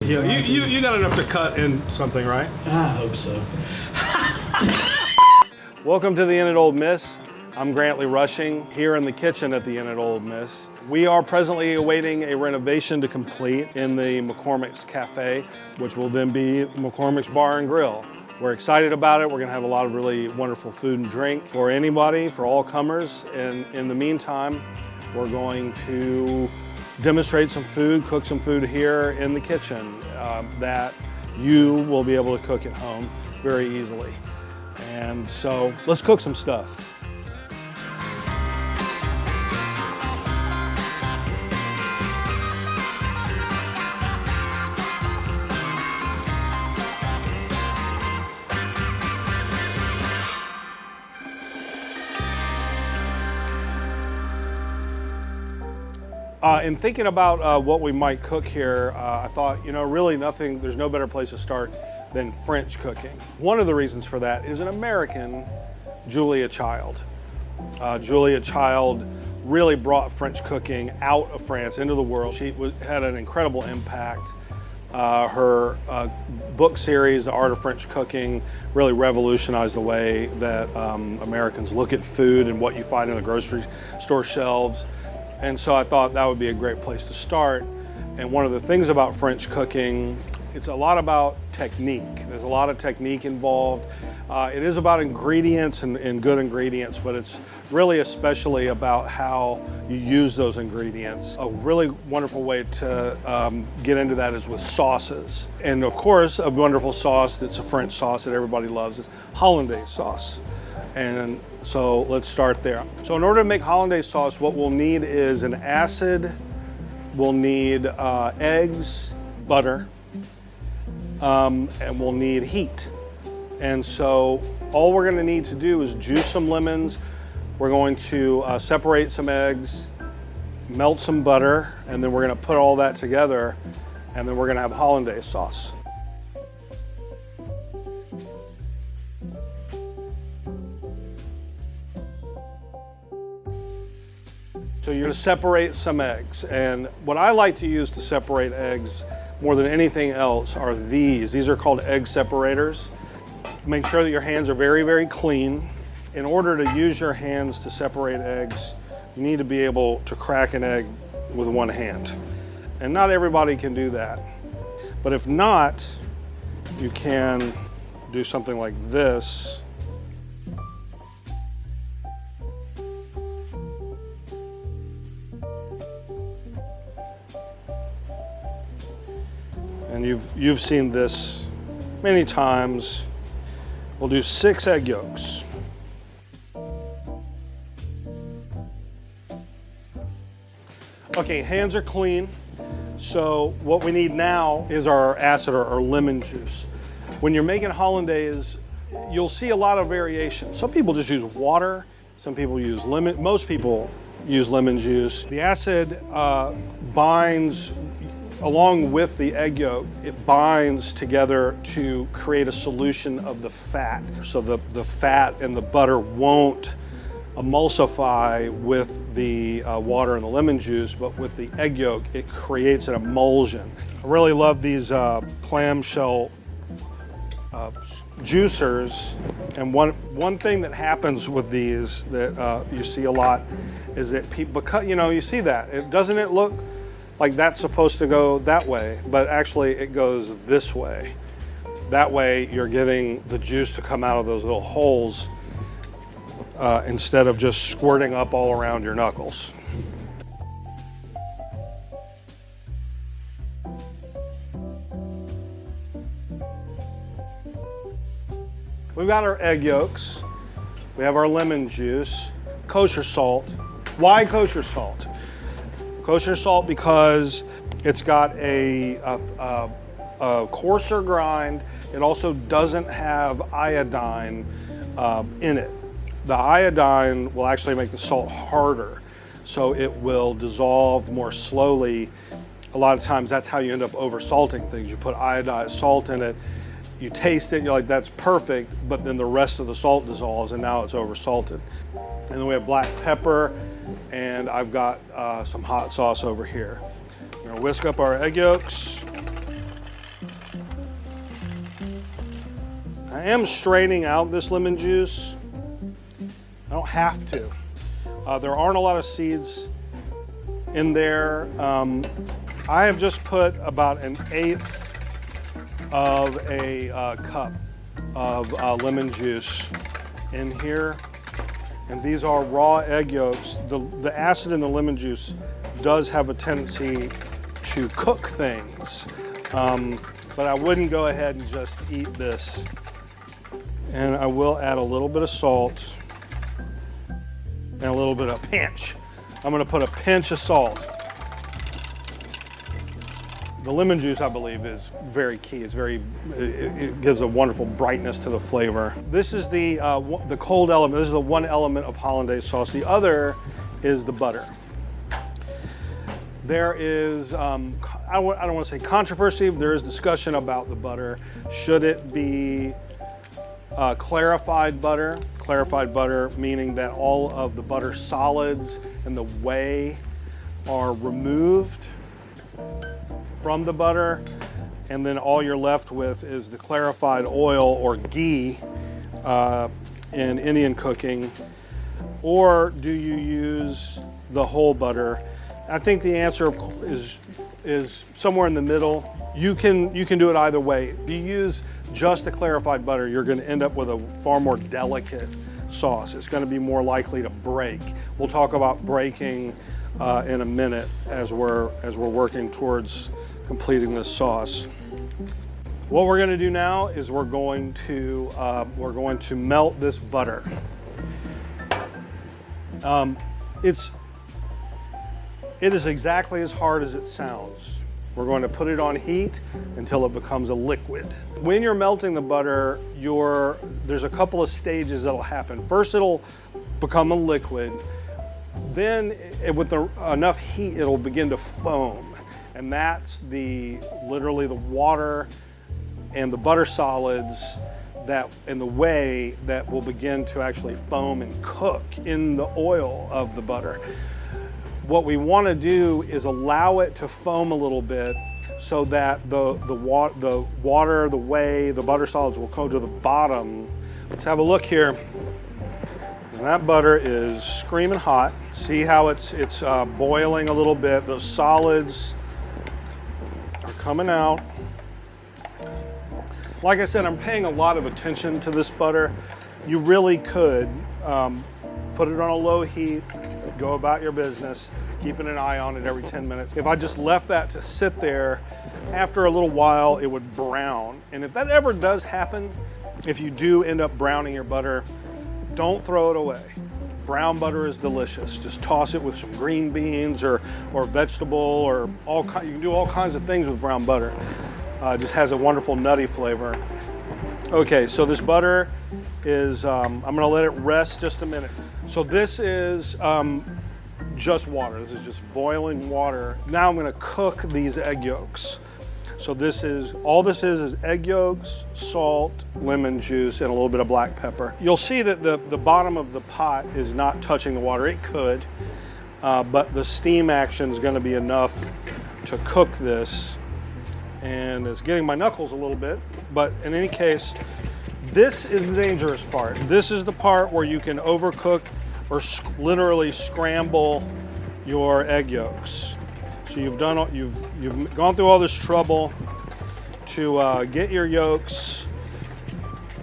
Yeah, you got enough to cut in something, right? I hope so. Welcome to the Inn at Ole Miss. I'm Grantley Rushing, here in the kitchen at the Inn at Ole Miss. We are presently awaiting a renovation to complete in the McCormick's Cafe, which will then be McCormick's Bar and Grill. We're excited about it. We're gonna have a lot of really wonderful food and drink for anybody, for all comers. And in the meantime, we're going to demonstrate some food, cook some food here in the kitchen that you will be able to cook at home very easily. And so let's cook some stuff. In thinking about what we might cook here, I thought, really there's no better place to start than French cooking. One of the reasons for that is an American, Julia Child. Julia Child really brought French cooking out of France into the world. She had an incredible impact. Her book series, The Art of French Cooking, really revolutionized the way that Americans look at food and what you find in the grocery store shelves. And so I thought that would be a great place to start. And one of the things about French cooking, it's a lot about technique. There's a lot of technique involved. It is about ingredients and good ingredients, but it's really especially about how you use those ingredients. A really wonderful way to get into that is with sauces. And of course, a wonderful sauce that's a French sauce that everybody loves is Hollandaise sauce. And so let's start there. So in order to make Hollandaise sauce, what we'll need is an acid, we'll need eggs, butter, and we'll need heat. And so all we're gonna need to do is juice some lemons. We're going to separate some eggs, melt some butter, and then we're gonna put all that together, and then we're gonna have Hollandaise sauce. So you're gonna separate some eggs. And what I like to use to separate eggs more than anything else are these. These are called egg separators. Make sure that your hands are very, very clean. In order to use your hands to separate eggs, you need to be able to crack an egg with one hand. And not everybody can do that. But if not, you can do something like this. And you've seen this many times. We'll do 6 egg yolks. Okay, hands are clean. So what we need now is our acid or lemon juice. When you're making hollandaise, you'll see a lot of variation. Some people just use water. Some people use lemon. Most people use lemon juice. The acid binds along with the egg yolk. It binds together to create a solution of the fat. So the fat and the butter won't emulsify with the water and the lemon juice, but with the egg yolk, it creates an emulsion. I really love these clamshell juicers. And one thing that happens with these that you see a lot is that people, because you see that, doesn't it look like that's supposed to go that way, but actually it goes this way. That way you're getting the juice to come out of those little holes instead of just squirting up all around your knuckles. We've got our egg yolks. We have our lemon juice, kosher salt. Why kosher salt? Kosher salt because it's got a coarser grind. It also doesn't have iodine in it. The iodine will actually make the salt harder, so it will dissolve more slowly. A lot of times that's how you end up over salting things. You put iodized salt in it, you taste it, you're like, that's perfect, but then the rest of the salt dissolves and now it's over salted. And then we have black pepper, and I've got some hot sauce over here. We're gonna whisk up our egg yolks. I am straining out this lemon juice. I don't have to. There aren't a lot of seeds in there. I have just put about 1/8 of a cup of lemon juice in here. And these are raw egg yolks. The acid in the lemon juice does have a tendency to cook things. But I wouldn't go ahead and just eat this. And I will add a little bit of salt and a little bit of pinch. I'm gonna put a pinch of salt. The lemon juice, I believe, is very key. It gives a wonderful brightness to the flavor. This is the cold element. This is the one element of hollandaise sauce. The other is the butter. There is, I don't want to say controversy, there is discussion about the butter. Should it be clarified butter? Clarified butter meaning that all of the butter solids and the whey are removed from the butter, and then all you're left with is the clarified oil or ghee in Indian cooking. Or do you use the whole butter? I think the answer is somewhere in the middle. You can do it either way. If you use just the clarified butter, you're going to end up with a far more delicate sauce. It's going to be more likely to break. We'll talk about breaking in a minute as we're working towards completing this sauce. What we're going to do now is we're going to melt this butter. It is exactly as hard as it sounds. We're going to put it on heat until it becomes a liquid. When you're melting the butter, there's a couple of stages that'll happen. First, it'll become a liquid. Then, with enough heat, it'll begin to foam. And that's literally the water and the butter solids and the whey that will begin to actually foam and cook in the oil of the butter. What we want to do is allow it to foam a little bit so that the water, the whey, the butter solids will go to the bottom. Let's have a look here. And that butter is screaming hot. See how it's boiling a little bit. Those solids are coming out. Like I said, I'm paying a lot of attention to this butter. You really could put it on a low heat, go about your business, keeping an eye on it every 10 minutes. If I just left that to sit there, after a little while, it would brown. And if that ever does happen, if you do end up browning your butter, don't throw it away. Brown butter is delicious. Just toss it with some green beans or vegetable or you can do all kinds of things with brown butter. It just has a wonderful nutty flavor. Okay, so this butter is, I'm gonna let it rest just a minute. So this is just water. This is just boiling water. Now I'm gonna cook these egg yolks. So all this is egg yolks, salt, lemon juice, and a little bit of black pepper. You'll see that the bottom of the pot is not touching the water. It could, but the steam action is gonna be enough to cook this. And it's getting my knuckles a little bit, but in any case, this is the dangerous part. This is the part where you can overcook or literally scramble your egg yolks. So you've gone through all this trouble to get your yolks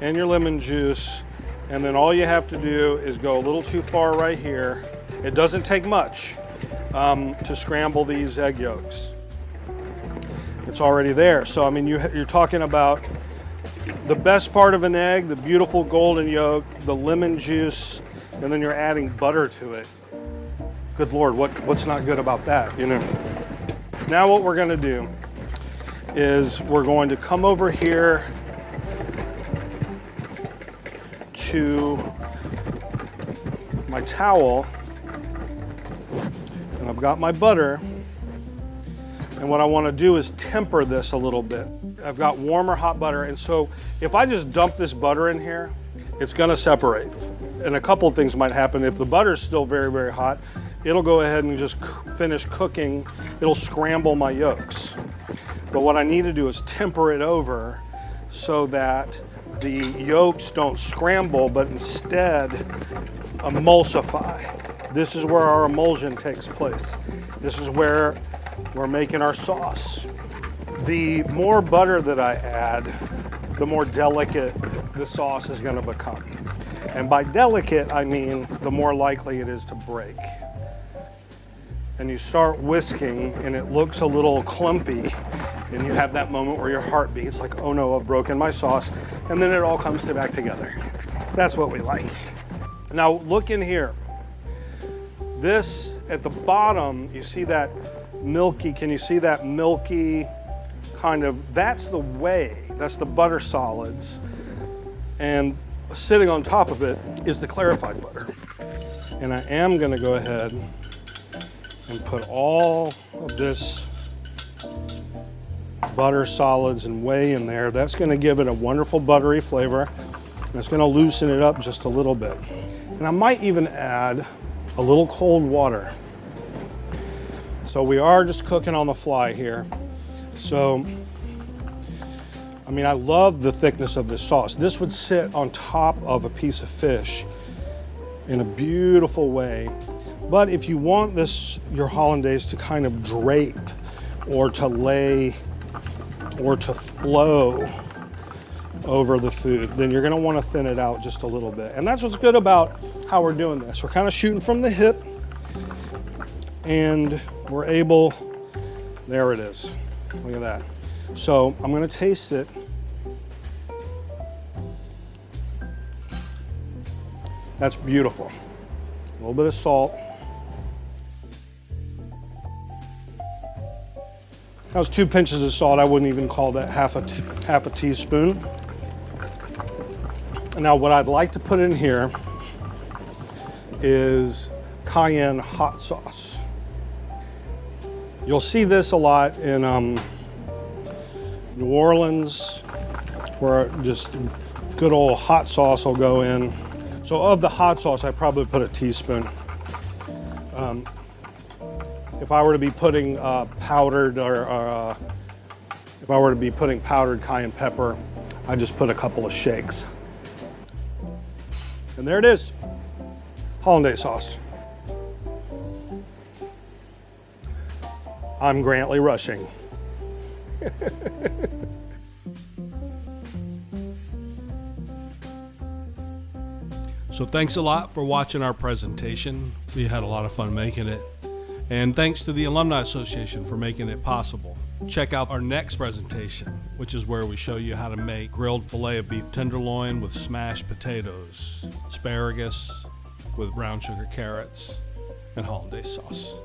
and your lemon juice, and then all you have to do is go a little too far right here. It doesn't take much to scramble these egg yolks. It's already there. So I mean, you're talking about the best part of an egg, the beautiful golden yolk, the lemon juice, and then you're adding butter to it. Good Lord, what's not good about that, you know? Now what we're gonna do is we're going to come over here to my towel, and I've got my butter. And what I want to do is temper this a little bit. I've got warm or hot butter, and so if I just dump this butter in here, it's going to separate. And a couple of things might happen. If the butter's still very, very hot, it'll go ahead and just finish cooking. It'll scramble my yolks. But what I need to do is temper it over so that the yolks don't scramble, but instead emulsify. This is where our emulsion takes place. This is where we're making our sauce. The more butter that I add, the more delicate the sauce is going to become. And by delicate, I mean the more likely it is to break. And you start whisking and it looks a little clumpy, and you have that moment where your heart beats like, oh no, I've broken my sauce, and then it all comes back together. That's what we like. Now look in here. This, at the bottom, you see that milky, can you see that milky kind of, that's the whey, that's the butter solids. And sitting on top of it is the clarified butter. And I am gonna go ahead and put all of this butter solids and whey in there. That's gonna give it a wonderful buttery flavor. And it's gonna loosen it up just a little bit. And I might even add a little cold water. So we are just cooking on the fly here. So, I mean, I love the thickness of this sauce. This would sit on top of a piece of fish in a beautiful way. But if you want this, your hollandaise to kind of drape or to lay or to flow over the food, then you're gonna wanna thin it out just a little bit. And that's what's good about how we're doing this. We're kind of shooting from the hip, and we're able, there it is. Look at that. So I'm gonna taste it. That's beautiful. A little bit of salt. That was 2 pinches of salt. I wouldn't even call that half a teaspoon. Now what I'd like to put in here is cayenne hot sauce. You'll see this a lot in New Orleans, where just good old hot sauce will go in. So of the hot sauce, I probably put a teaspoon. If I were to be putting powdered if I were to be putting powdered cayenne pepper, I just put a couple of shakes. And there it is, hollandaise sauce. I'm Grantley Rushing. So thanks a lot for watching our presentation. We had a lot of fun making it. And thanks to the Alumni Association for making it possible. Check out our next presentation, which is where we show you how to make grilled filet of beef tenderloin with smashed potatoes, asparagus with brown sugar carrots, and hollandaise sauce.